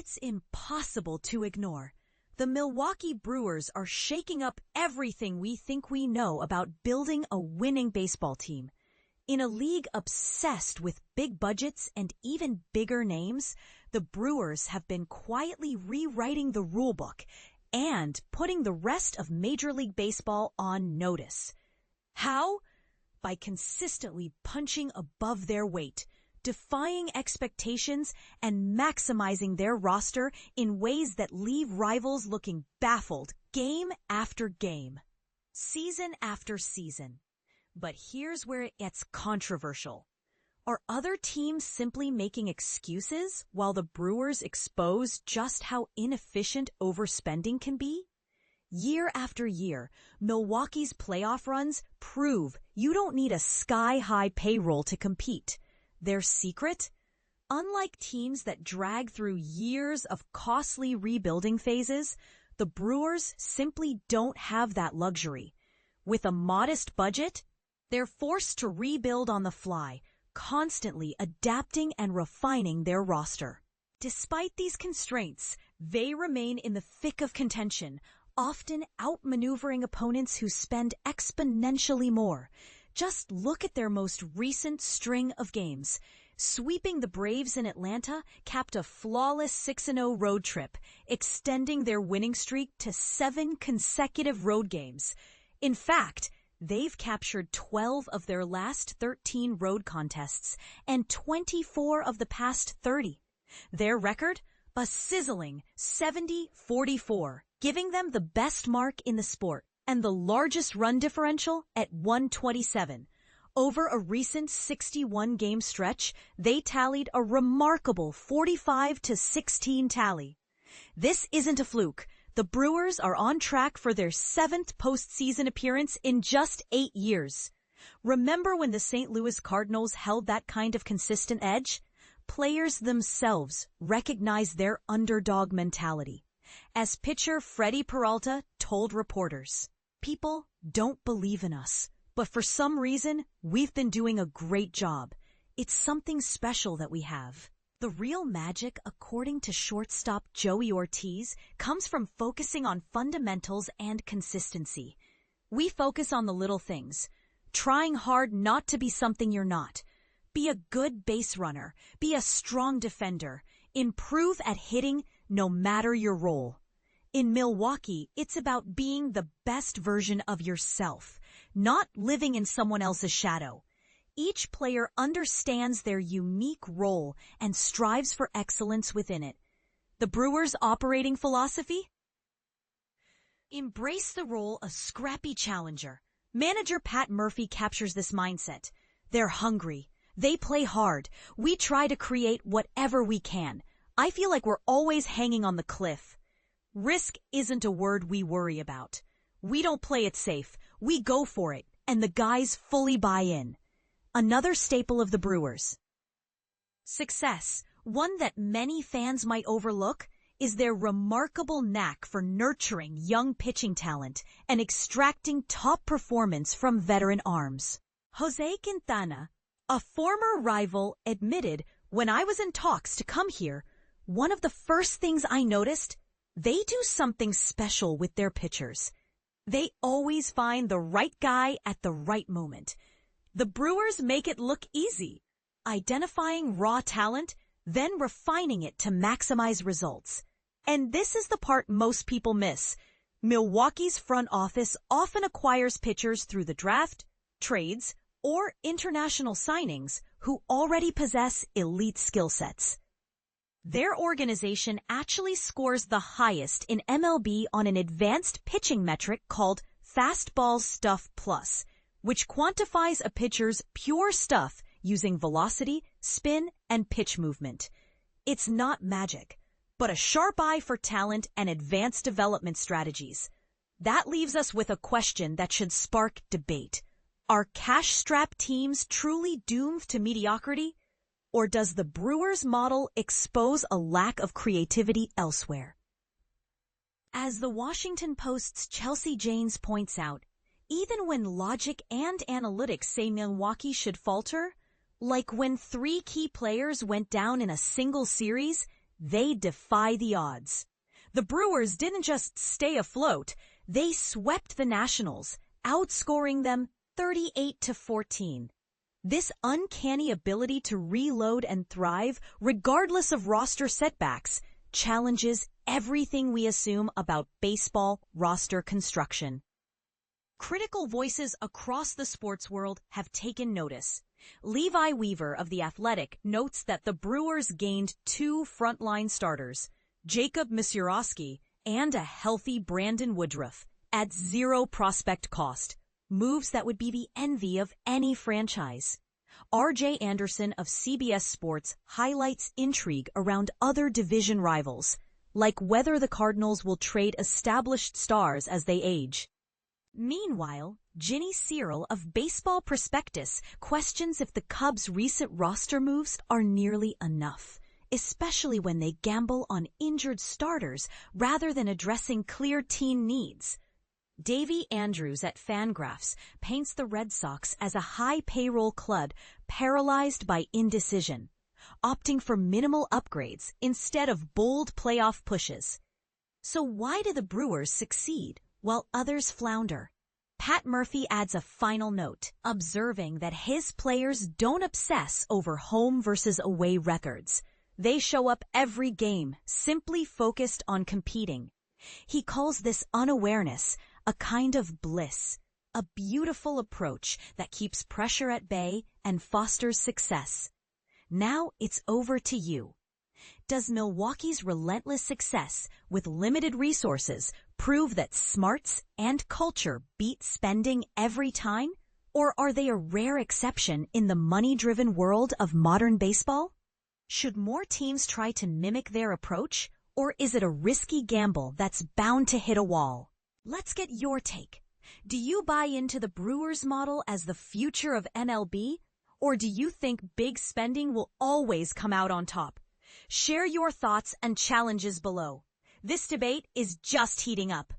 It's impossible to ignore. The Milwaukee Brewers are shaking up everything we think we know about building a winning baseball team. In a league obsessed with big budgets and even bigger names, the Brewers have been quietly rewriting the rulebook and putting the rest of Major League Baseball on notice. How? By consistently punching above their weight, defying expectations, and maximizing their roster in ways that leave rivals looking baffled game after game, season after season. But here's where it gets controversial. Are other teams simply making excuses while the Brewers expose just how inefficient overspending can be? Year after year, Milwaukee's playoff runs prove you don't need a sky-high payroll to compete. Their secret? Unlike teams that drag through years of costly rebuilding phases, the Brewers simply don't have that luxury. With a modest budget, they're forced to rebuild on the fly, constantly adapting and refining their roster. Despite these constraints, they remain in the thick of contention, often outmaneuvering opponents who spend exponentially more. Just look at their most recent string of games. Sweeping the Braves in Atlanta capped a flawless 6-0 road trip, extending their winning streak to 7 consecutive road games. In fact, they've captured 12 of their last 13 road contests and 24 of the past 30. Their record? A sizzling 70-44, giving them the best mark in the sport and the largest run differential at 127. Over a recent 61-game stretch, they tallied a remarkable 45-16 tally. This isn't a fluke. The Brewers are on track for their 7th postseason appearance in just 8 years. Remember when the St. Louis Cardinals held that kind of consistent edge? Players themselves recognize their underdog mentality. As pitcher Freddy Peralta told reporters, "People don't believe in us, but for some reason, we've been doing a great job. It's something special that we have." The real magic, according to shortstop Joey Ortiz, comes from focusing on fundamentals and consistency. We focus on the little things, trying hard not to be something you're not. Be a good base runner, be a strong defender, improve at hitting no matter your role. In Milwaukee, it's about being the best version of yourself, not living in someone else's shadow. Each player understands their unique role and strives for excellence within it. The Brewers' operating philosophy? Embrace the role of scrappy challenger. Manager Pat Murphy captures this mindset. They're hungry. They play hard. We try to create whatever we can. I feel like we're always hanging on the cliff. Risk isn't a word we worry about. We don't play it safe. We go for it, and the guys fully buy in. Another staple of the Brewers. Success, one that many fans might overlook, is their remarkable knack for nurturing young pitching talent and extracting top performance from veteran arms. Jose Quintana, a former rival, admitted, "When I was in talks to come here, one of the first things I noticed, they do something special with their pitchers. They always find the right guy at the right moment." The Brewers make it look easy, identifying raw talent, then refining it to maximize results. And this is the part most people miss. Milwaukee's front office often acquires pitchers through the draft, trades, or international signings who already possess elite skill sets. Their organization actually scores the highest in MLB on an advanced pitching metric called Fastball Stuff Plus, which quantifies a pitcher's pure stuff using velocity, spin, and pitch movement. It's not magic, but a sharp eye for talent and advanced development strategies. That leaves us with a question that should spark debate. Are cash-strapped teams truly doomed to mediocrity? Or does the Brewers model expose a lack of creativity elsewhere? As the Washington Post's Chelsea Janes points out, even when logic and analytics say Milwaukee should falter, like when 3 key players went down in a single series, they defy the odds. The Brewers didn't just stay afloat, they swept the Nationals, outscoring them 38-14. This uncanny ability to reload and thrive, regardless of roster setbacks, challenges everything we assume about baseball roster construction. Critical voices across the sports world have taken notice. Levi Weaver of The Athletic notes that the Brewers gained 2 frontline starters, Jacob Misiorowski and a healthy Brandon Woodruff, at 0 prospect cost, moves that would be the envy of any franchise. R.J. Anderson of CBS Sports highlights intrigue around other division rivals, like whether the Cardinals will trade established stars as they age. Meanwhile, Ginny Searle of Baseball Prospectus questions if the Cubs' recent roster moves are nearly enough, especially when they gamble on injured starters rather than addressing clear team needs. Davey Andrews at Fangraphs paints the Red Sox as a high-payroll club paralyzed by indecision, opting for minimal upgrades instead of bold playoff pushes. So why do the Brewers succeed while others flounder? Pat Murphy adds a final note, observing that his players don't obsess over home versus away records. They show up every game, simply focused on competing. He calls this unawareness a kind of bliss, a beautiful approach that keeps pressure at bay and fosters success. Now it's over to you. Does Milwaukee's relentless success with limited resources prove that smarts and culture beat spending every time? Or are they a rare exception in the money-driven world of modern baseball? Should more teams try to mimic their approach, or is it a risky gamble that's bound to hit a wall? Let's get your take. Do you buy into the Brewers model as the future of MLB, or do you think big spending will always come out on top? Share your thoughts and challenges below. This debate is just heating up.